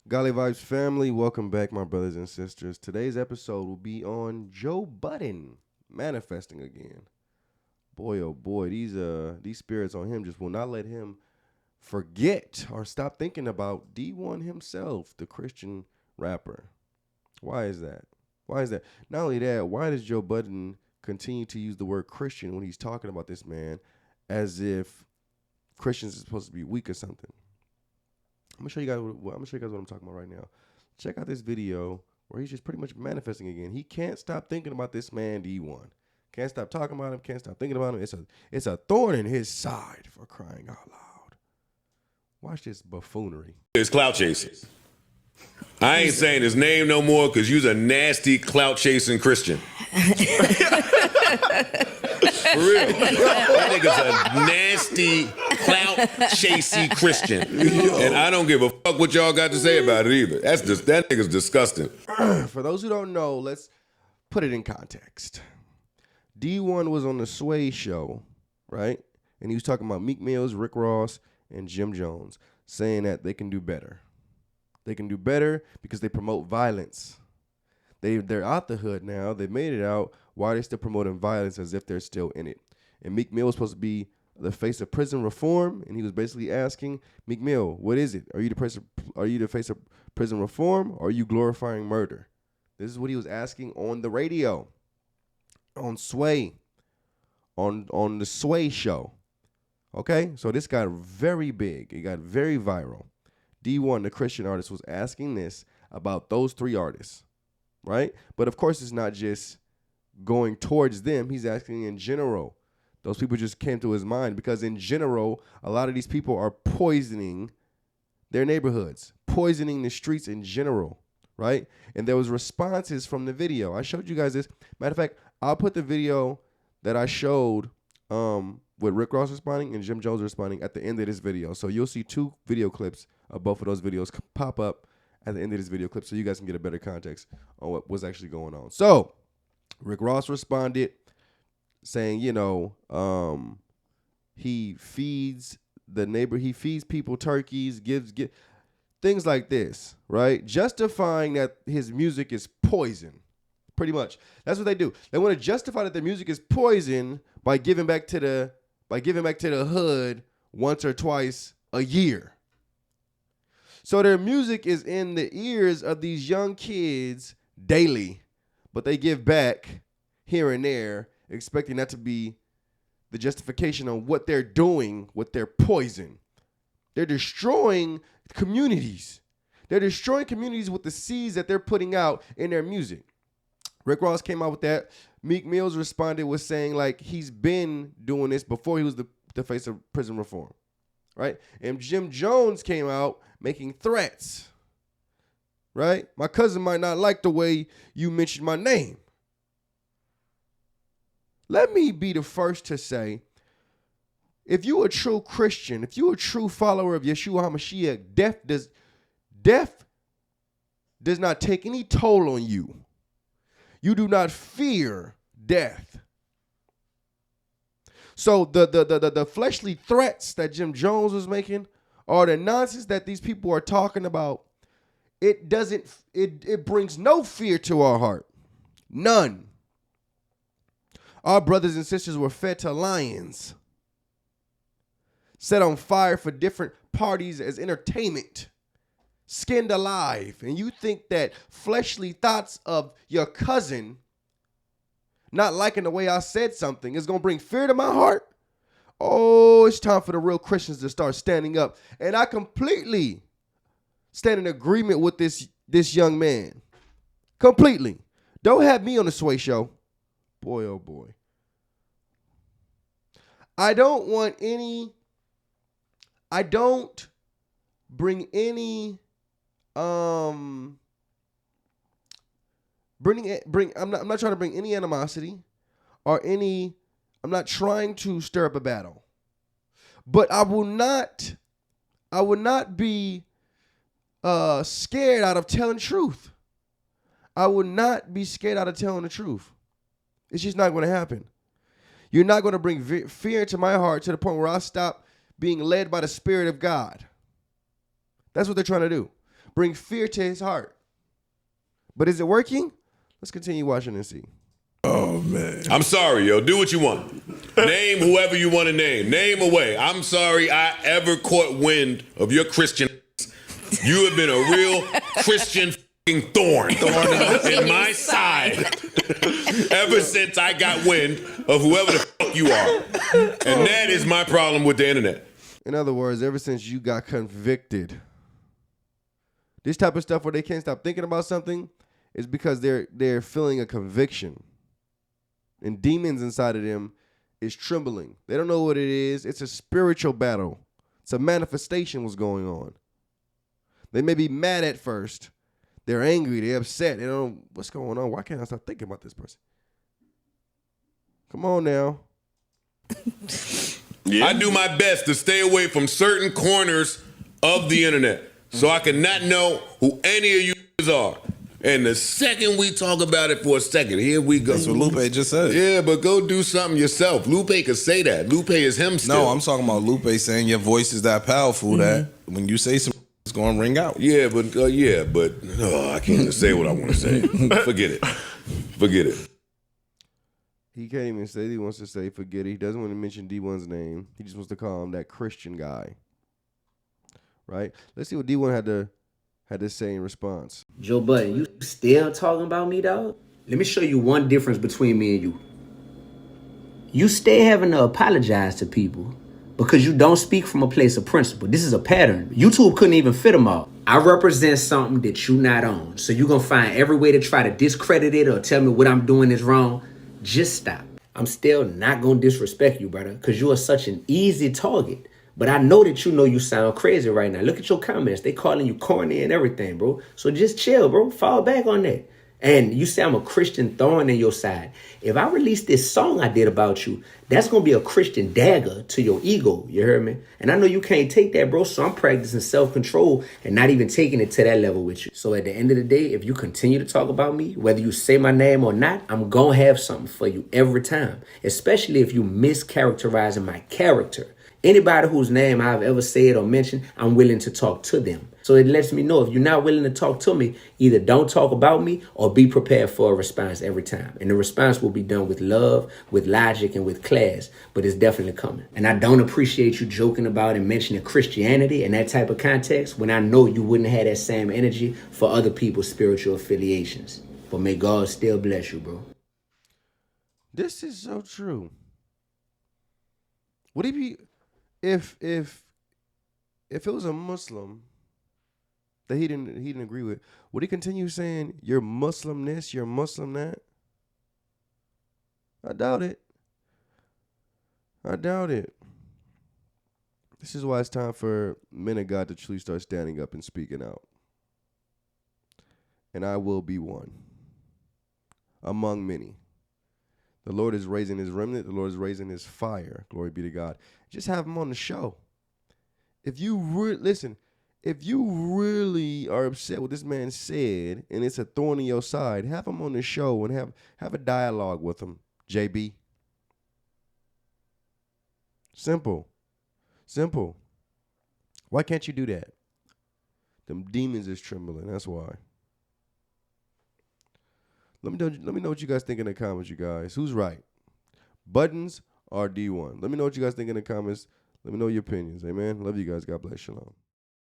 Golly Vibes family, welcome back, my brothers and sisters. Today's episode will be on Joe Budden manifesting again. Boy, oh boy, these spirits on him just will not let him forget or stop thinking about D1 himself, the Christian rapper. Why is that? Why is that? Not only that, why does Joe Budden continue to use the word Christian when he's talking about this man as if Christians are supposed to be weak or something? I'm gonna show you guys. What I'm talking about right now. Check out this video where he's just pretty much manifesting again. He can't stop thinking about this man D1. Can't stop talking about him. Can't stop thinking about him. It's a thorn in his side, for crying out loud. Watch this buffoonery. It's clout chasing. I ain't saying his name no more because you's a nasty clout chasing Christian. For real. That nigga's a nasty clout chasing Christian. And I don't give a fuck what y'all got to say about it either. That nigga's disgusting. For those who don't know, let's put it in context. D1 was on the Sway show, right? And he was talking about Meek Mills, Rick Ross, and Jim Jones, saying that they can do better. They can do better because they promote violence. They're out the hood now. They made it out. Why are they still promoting violence as if they're still in it? And Meek Mill was supposed to be the face of prison reform, and he was basically asking Meek Mill, "What is it? Are you the face of prison reform, or are you glorifying murder?" This is what he was asking on the radio, on Sway, on the Sway show. Okay, so this got very big. It got very viral. D1, the Christian artist, was asking this about those three artists, right? But of course, it's not just going towards them. He's asking in general. Those people just came to his mind because in general, a lot of these people are poisoning their neighborhoods, poisoning the streets in general, right? And there was responses from the video. I showed you guys this. Matter of fact, I'll put the video that I showed with Rick Ross responding and Jim Jones responding at the end of this video. So you'll see two video clips of both of those videos pop up at the end of this video clip so you guys can get a better context on what was actually going on. So Rick Ross responded saying, he feeds he feeds people turkeys, gives things like this, right? Justifying that his music is poison. Pretty much. That's what they do. They want to justify that their music is poison by giving back to the hood once or twice a year. So their music is in the ears of these young kids daily, but they give back here and there, expecting that to be the justification on what they're doing with their poison. They're destroying communities. They're destroying communities with the seeds that they're putting out in their music. Rick Ross came out with that. Meek Mills responded with saying, like, he's been doing this before he was the face of prison reform, right? And Jim Jones came out making threats, right? My cousin might not like the way you mentioned my name. Let me be the first to say, if you're a true Christian, if you're a true follower of Yeshua HaMashiach, death does not take any toll on you. You do not fear death. So the fleshly threats that Jim Jones was making, or the nonsense that these people are talking about, it brings no fear to our heart. None. Our brothers and sisters were fed to lions, set on fire for different parties as entertainment, skinned alive. And you think that fleshly thoughts of your cousin not liking the way I said something is going to bring fear to my heart? Oh, it's time for the real Christians to start standing up. And I completely stand in agreement with this young man. Completely. Don't have me on the Sway show. Boy, oh boy. I don't bring any I'm not trying to bring any animosity or I'm not trying to stir up a battle. But I will not be scared out of telling truth. I will not be scared out of telling the truth. It's just not going to happen. You're not going to bring fear into my heart to the point where I stop being led by the Spirit of God. That's what they're trying to do. bring fear to his heart. But is it working? Let's continue watching and see. Oh, man. I'm sorry, yo. Do what you want. Name whoever you want to name. Name away. I'm sorry I ever caught wind of your Christian. You have been a real Christian thorn in my side ever since I got wind of whoever the fuck you are. And that is my problem with the internet. In other words, ever since you got convicted, this type of stuff where they can't stop thinking about something is because they're feeling a conviction. And demons inside of them is trembling. They don't know what it is. It's a spiritual battle. It's a manifestation what's going on. They may be mad at first. They're angry. They're upset. They don't know what's going on. Why can't I stop thinking about this person? Come on now. Yeah. I do my best to stay away from certain corners of the internet so I can not know who any of you are. And the second we talk about it for a second, here we go. That's what Lupe just said. Yeah, but go do something yourself. Lupe could say that. Lupe is him still. No, I'm talking about Lupe saying your voice is that powerful that when you say something, it's going to ring out. Yeah, but I can't even say what I want to say. Forget it. Forget it. He can't even say he wants to say forget it. He doesn't want to mention D1's name. He just wants to call him that Christian guy. Right? Let's see what D1 had to say in response. Joe Budden, you still talking about me, dog? Let me show you one difference between me and you. You stay having to apologize to people because you don't speak from a place of principle. This is a pattern. YouTube couldn't even fit them all. I represent something that you not on. So you're going to find every way to try to discredit it or tell me what I'm doing is wrong. Just stop. I'm still not going to disrespect you, brother, because you are such an easy target. But I know that you sound crazy right now. Look at your comments. They calling you corny and everything, bro. So just chill, bro. Fall back on that. And you say I'm a Christian thorn in your side. If I release this song I did about you, that's going to be a Christian dagger to your ego. You heard me? And I know you can't take that, bro. So I'm practicing self-control and not even taking it to that level with you. So at the end of the day, if you continue to talk about me, whether you say my name or not, I'm going to have something for you every time. Especially if you mischaracterizing my character. Anybody whose name I've ever said or mentioned, I'm willing to talk to them. So it lets me know if you're not willing to talk to me, either don't talk about me or be prepared for a response every time. And the response will be done with love, with logic, and with class. But it's definitely coming. And I don't appreciate you joking about and mentioning Christianity in that type of context when I know you wouldn't have that same energy for other people's spiritual affiliations. But may God still bless you, bro. This is so true. Would he be... If it was a Muslim that he didn't agree with, would he continue saying you're Muslim this, you're Muslim that? I doubt it. This is why it's time for men of God to truly start standing up and speaking out. And I will be one among many. The Lord is raising his remnant. The Lord is raising his fire. Glory be to God. Just have him on the show. If you really are upset with what this man said and it's a thorn in your side, have him on the show and have a dialogue with him, JB. Simple. Why can't you do that? Them demons is trembling. That's why. Let me know what you guys think in the comments, you guys. Who's right? Buttons or D1? Let me know what you guys think in the comments. Let me know your opinions. Amen. Love you guys. God bless. Shalom.